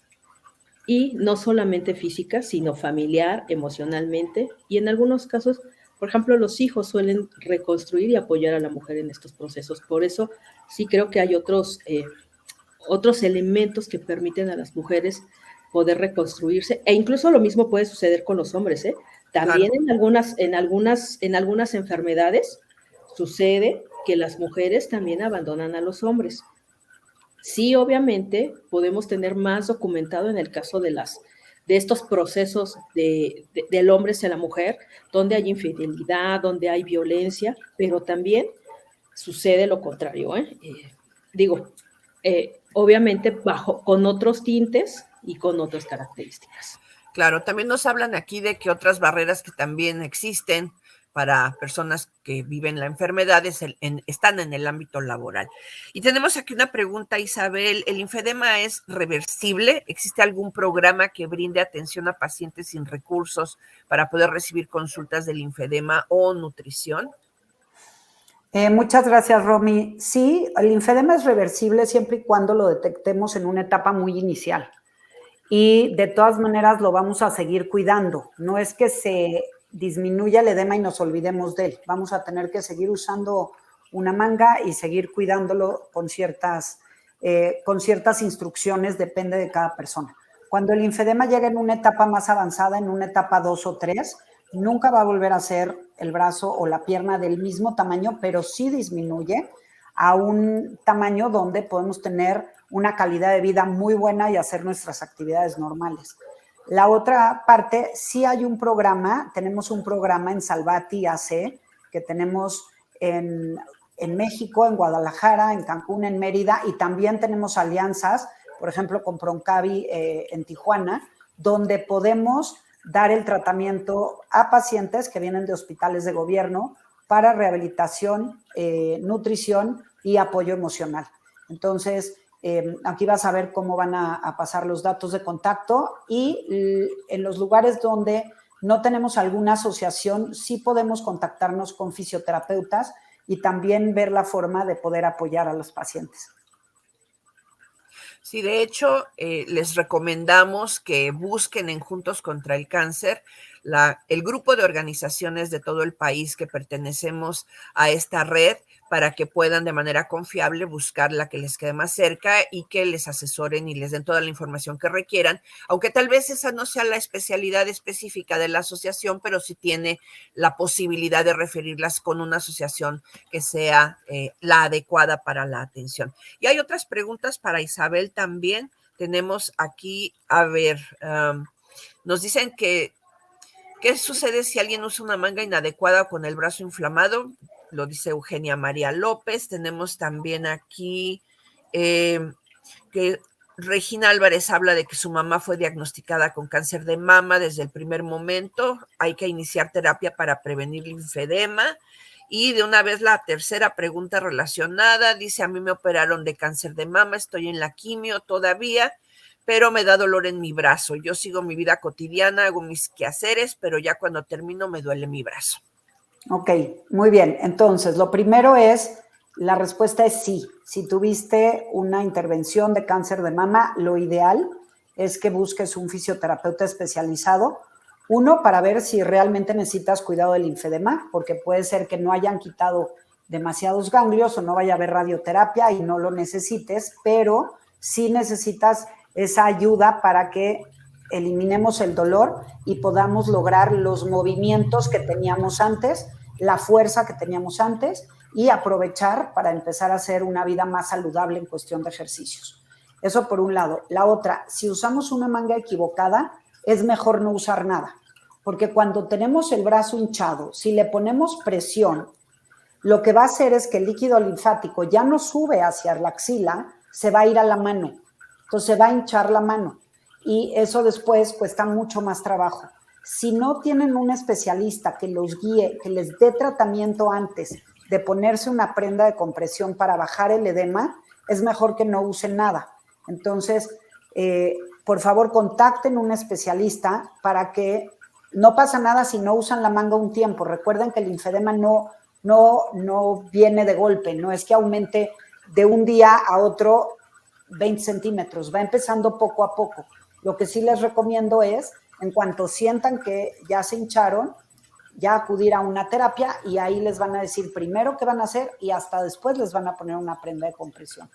E: Y no solamente física, sino familiar, emocionalmente, y en algunos casos, por ejemplo, los hijos suelen reconstruir y apoyar a la mujer en estos procesos. Por eso sí creo que hay otros elementos que permiten a las mujeres poder reconstruirse, e incluso lo mismo puede suceder con los hombres, ¿eh? También claro. en algunas enfermedades sucede que las mujeres también abandonan a los hombres. Sí, obviamente podemos tener más documentado en el caso de estos procesos del hombre hacia la mujer, donde hay infidelidad, donde hay violencia, pero también sucede lo contrario, ¿eh? Obviamente con otros tintes y con otras características.
A: Claro, también nos hablan aquí de que otras barreras que también existen para personas que viven la enfermedad están en el ámbito laboral. Y tenemos aquí una pregunta, Isabel. ¿El linfedema es reversible? ¿Existe algún programa que brinde atención a pacientes sin recursos para poder recibir consultas de linfedema o nutrición?
C: Muchas gracias, Romy. Sí, el linfedema es reversible siempre y cuando lo detectemos en una etapa muy inicial. Y de todas maneras lo vamos a seguir cuidando. No es que se disminuya el edema y nos olvidemos de él. Vamos a tener que seguir usando una manga y seguir cuidándolo con ciertas instrucciones, depende de cada persona. Cuando el linfedema llega en una etapa más avanzada, en una etapa 2 o 3, nunca va a volver a ser el brazo o la pierna del mismo tamaño, pero sí disminuye a un tamaño donde podemos tener una calidad de vida muy buena y hacer nuestras actividades normales. La otra parte, sí hay un programa, tenemos un programa en Salvati AC, que tenemos en México, en Guadalajara, en Cancún, en Mérida, y también tenemos alianzas, por ejemplo, con Proncavi en Tijuana, donde podemos dar el tratamiento a pacientes que vienen de hospitales de gobierno para rehabilitación, nutrición y apoyo emocional. Entonces, aquí vas a ver cómo van a pasar los datos de contacto y en los lugares donde no tenemos alguna asociación, sí podemos contactarnos con fisioterapeutas y también ver la forma de poder apoyar a los pacientes.
A: Sí, de hecho, les recomendamos que busquen en Juntos contra el Cáncer el grupo de organizaciones de todo el país que pertenecemos a esta red para que puedan de manera confiable buscar la que les quede más cerca y que les asesoren y les den toda la información que requieran, aunque tal vez esa no sea la especialidad específica de la asociación, pero sí tiene la posibilidad de referirlas con una asociación que sea la adecuada para la atención. Y hay otras preguntas para Isabel también. Tenemos aquí, a ver, nos dicen que ¿qué sucede si alguien usa una manga inadecuada con el brazo inflamado? Lo dice Eugenia María López. Tenemos también aquí que Regina Álvarez habla de que su mamá fue diagnosticada con cáncer de mama desde el primer momento. Hay que iniciar terapia para prevenir linfedema. Y de una vez la tercera pregunta relacionada, dice, a mí me operaron de cáncer de mama, estoy en la quimio todavía, pero me da dolor en mi brazo. Yo sigo mi vida cotidiana, hago mis quehaceres, pero ya cuando termino me duele mi brazo.
C: Ok, muy bien. Entonces, lo primero es, la respuesta es sí. Si tuviste una intervención de cáncer de mama, lo ideal es que busques un fisioterapeuta especializado. Uno, para ver si realmente necesitas cuidado del linfedema, porque puede ser que no hayan quitado demasiados ganglios o no vaya a haber radioterapia y no lo necesites, pero sí necesitas esa ayuda para que eliminemos el dolor y podamos lograr los movimientos que teníamos antes, la fuerza que teníamos antes y aprovechar para empezar a hacer una vida más saludable en cuestión de ejercicios. Eso por un lado. La otra, si usamos una manga equivocada, es mejor no usar nada, porque cuando tenemos el brazo hinchado, si le ponemos presión, lo que va a hacer es que el líquido linfático ya no sube hacia la axila, se va a ir a la mano. Entonces se va a hinchar la mano y eso después cuesta mucho más trabajo. Si no tienen un especialista que los guíe, que les dé tratamiento antes de ponerse una prenda de compresión para bajar el edema, es mejor que no usen nada. Entonces, por favor, contacten un especialista para que no pasa nada si no usan la manga un tiempo. Recuerden que el linfedema no viene de golpe, no es que aumente de un día a otro 20 centímetros, va empezando poco a poco. Lo que sí les recomiendo es, en cuanto sientan que ya se hincharon, ya acudir a una terapia y ahí les van a decir primero qué van a hacer y hasta después les van a poner una prenda de compresión.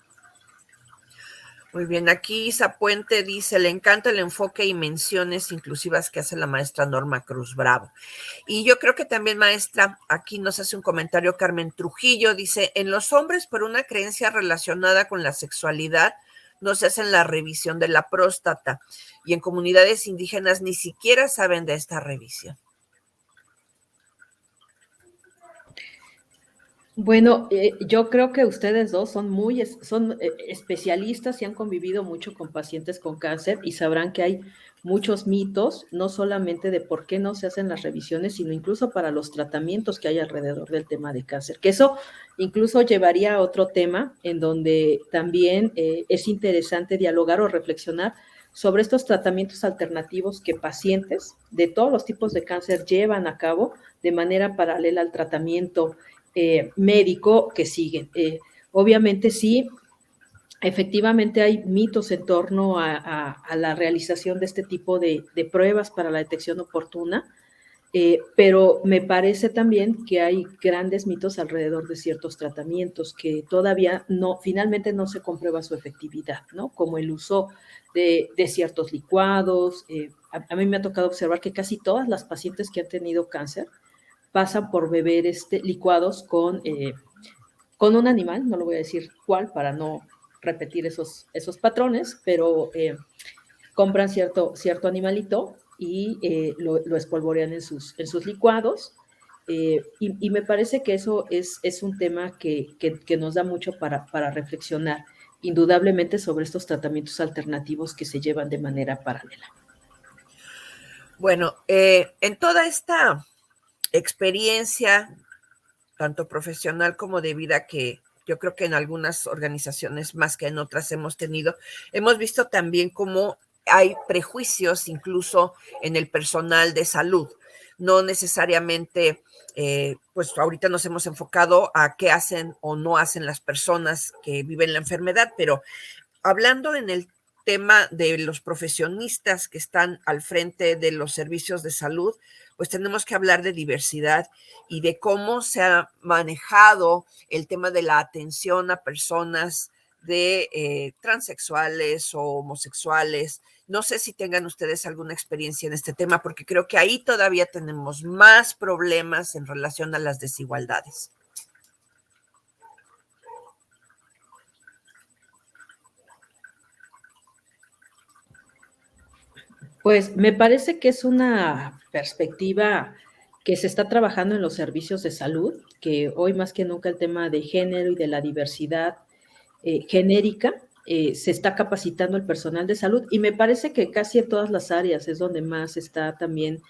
A: Muy bien, aquí Isa Puente dice, le encanta el enfoque y menciones inclusivas que hace la maestra Norma Cruz Bravo. Y yo creo que también, maestra, aquí nos hace un comentario Carmen Trujillo, dice, en los hombres por una creencia relacionada con la sexualidad no se hacen la revisión de la próstata y en comunidades indígenas ni siquiera saben de esta revisión.
E: Bueno, yo creo que ustedes dos son especialistas y han convivido mucho con pacientes con cáncer y sabrán que hay muchos mitos, no solamente de por qué no se hacen las revisiones, sino incluso para los tratamientos que hay alrededor del tema de cáncer, que eso incluso llevaría a otro tema en donde también es interesante dialogar o reflexionar sobre estos tratamientos alternativos que pacientes de todos los tipos de cáncer llevan a cabo de manera paralela al tratamiento médico que siguen. Obviamente sí, efectivamente hay mitos en torno a la realización de este tipo de pruebas para la detección oportuna, pero me parece también que hay grandes mitos alrededor de ciertos tratamientos que todavía finalmente no se comprueba su efectividad, ¿no? Como el uso de ciertos licuados. A mí me ha tocado observar que casi todas las pacientes que han tenido cáncer pasan por beber licuados con un animal, no lo voy a decir cuál para no repetir esos patrones, pero compran cierto animalito y lo espolvorean en sus licuados. Y me parece que eso es un tema que nos da mucho para reflexionar, indudablemente, sobre estos tratamientos alternativos que se llevan de manera paralela.
A: Bueno, en toda esta experiencia, tanto profesional como de vida, que yo creo que en algunas organizaciones más que en otras hemos visto también cómo hay prejuicios incluso en el personal de salud. No necesariamente, pues ahorita nos hemos enfocado a qué hacen o no hacen las personas que viven la enfermedad, pero hablando en el tema de los profesionistas que están al frente de los servicios de salud, pues tenemos que hablar de diversidad y de cómo se ha manejado el tema de la atención a personas de transexuales o homosexuales. No sé si tengan ustedes alguna experiencia en este tema, porque creo que ahí todavía tenemos más problemas en relación a las desigualdades.
E: Pues me parece que es una perspectiva que se está trabajando en los servicios de salud, que hoy más que nunca el tema de género y de la diversidad genérica se está capacitando el personal de salud y me parece que casi en todas las áreas es donde más está también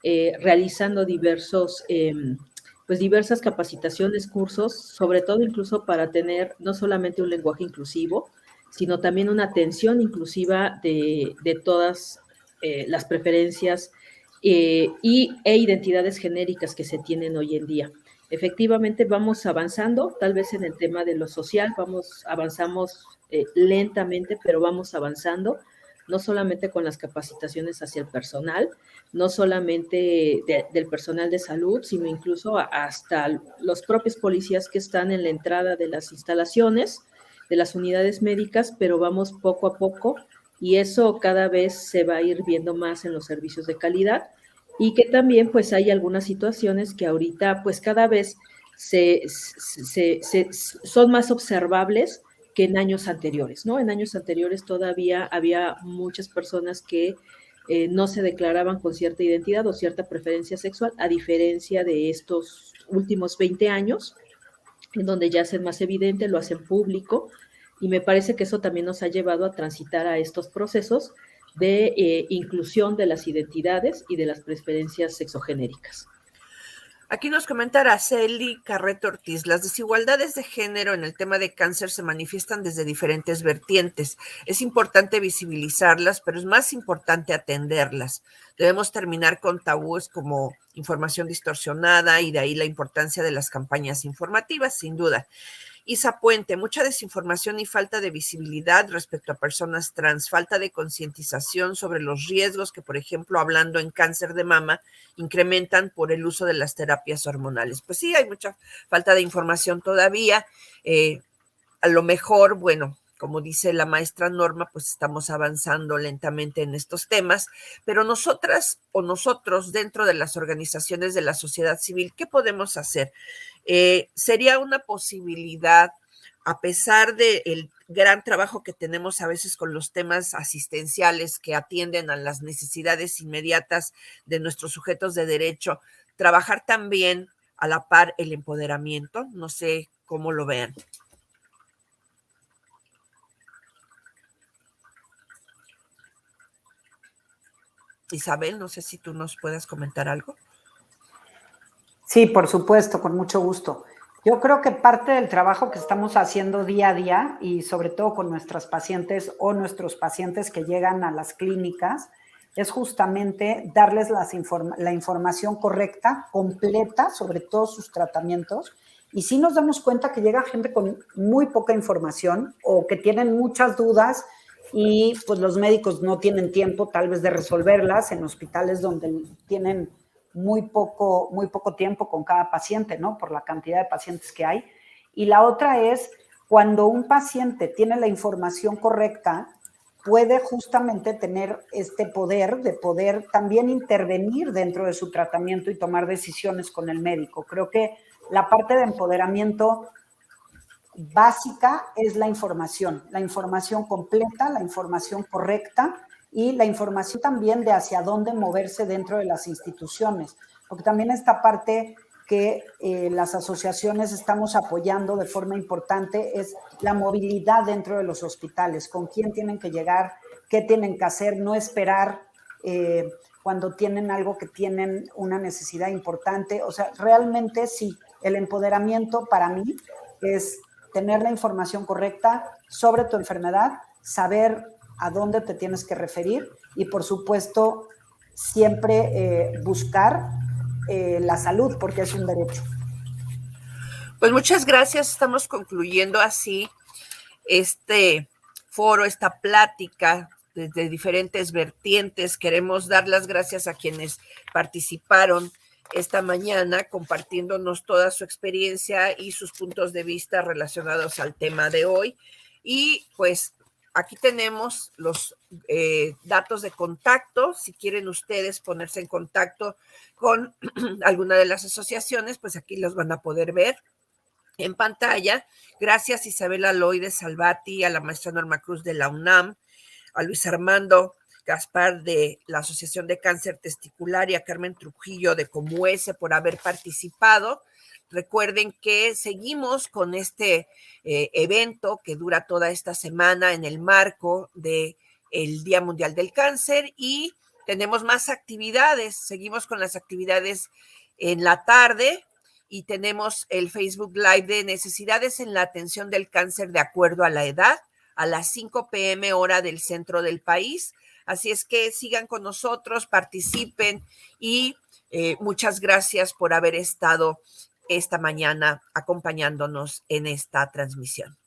E: realizando diversas capacitaciones, cursos, sobre todo incluso para tener no solamente un lenguaje inclusivo, sino también una atención inclusiva de todas las preferencias e identidades genéricas que se tienen hoy en día. Efectivamente vamos avanzando, tal vez en el tema de lo social, avanzamos lentamente, pero vamos avanzando, no solamente con las capacitaciones hacia el personal, no solamente del personal de salud, sino incluso hasta los propios policías que están en la entrada de las instalaciones, de las unidades médicas, pero vamos poco a poco y eso cada vez se va a ir viendo más en los servicios de calidad y que también pues hay algunas situaciones que ahorita pues cada vez son más observables que en años anteriores, ¿no? En años anteriores todavía había muchas personas que no se declaraban con cierta identidad o cierta preferencia sexual, a diferencia de estos últimos 20 años, en donde ya hacen más evidente, lo hacen público, y me parece que eso también nos ha llevado a transitar a estos procesos de inclusión de las identidades y de las preferencias sexogenéricas.
A: Aquí nos comenta Araceli Carreto Ortiz, las desigualdades de género en el tema de cáncer se manifiestan desde diferentes vertientes. Es importante visibilizarlas, pero es más importante atenderlas. Debemos terminar con tabúes como información distorsionada y de ahí la importancia de las campañas informativas, sin duda. Isa Puente, mucha desinformación y falta de visibilidad respecto a personas trans, falta de concientización sobre los riesgos que, por ejemplo, hablando en cáncer de mama, incrementan por el uso de las terapias hormonales. Pues sí, hay mucha falta de información todavía. A lo mejor, bueno, como dice la maestra Norma, pues estamos avanzando lentamente en estos temas, pero nosotras o nosotros dentro de las organizaciones de la sociedad civil, ¿qué podemos hacer? Sería una posibilidad, a pesar del gran trabajo que tenemos a veces con los temas asistenciales que atienden a las necesidades inmediatas de nuestros sujetos de derecho, trabajar también a la par el empoderamiento. No sé cómo lo vean. Isabel, no sé si tú nos puedas comentar algo.
C: Sí, por supuesto, con mucho gusto. Yo creo que parte del trabajo que estamos haciendo día a día y sobre todo con nuestras pacientes o nuestros pacientes que llegan a las clínicas es justamente darles la información correcta, completa sobre todos sus tratamientos. Y sí nos damos cuenta que llega gente con muy poca información o que tienen muchas dudas y pues los médicos no tienen tiempo tal vez de resolverlas en hospitales donde tienen muy poco tiempo con cada paciente, ¿no? Por la cantidad de pacientes que hay. Y la otra es cuando un paciente tiene la información correcta, puede justamente tener este poder de poder también intervenir dentro de su tratamiento y tomar decisiones con el médico. Creo que la parte de empoderamiento básica es la información completa, la información correcta y la información también de hacia dónde moverse dentro de las instituciones, porque también esta parte que las asociaciones estamos apoyando de forma importante es la movilidad dentro de los hospitales, con quién tienen que llegar, qué tienen que hacer, no esperar cuando tienen algo que tienen una necesidad importante. O sea, realmente sí, el empoderamiento para mí es tener la información correcta sobre tu enfermedad, saber a dónde te tienes que referir y, por supuesto, siempre buscar la salud, porque es un derecho.
A: Pues muchas gracias. Estamos concluyendo así este foro, esta plática desde diferentes vertientes. Queremos dar las gracias a quienes participaron esta mañana compartiéndonos toda su experiencia y sus puntos de vista relacionados al tema de hoy. Y pues aquí tenemos los datos de contacto. Si quieren ustedes ponerse en contacto con alguna de las asociaciones, pues aquí los van a poder ver en pantalla. Gracias Isabela Loide Salvati, a la maestra Norma Cruz de la UNAM, a Luis Armando Gaspar de la Asociación de Cáncer Testicular y a Carmen Trujillo de Comuese por haber participado. Recuerden que seguimos con este evento que dura toda esta semana en el marco del Día Mundial del Cáncer y tenemos más actividades. Seguimos con las actividades en la tarde y tenemos el Facebook Live de necesidades en la atención del cáncer de acuerdo a la edad a las 5 p.m. hora del centro del país. Así es que sigan con nosotros, participen y muchas gracias por haber estado esta mañana acompañándonos en esta transmisión.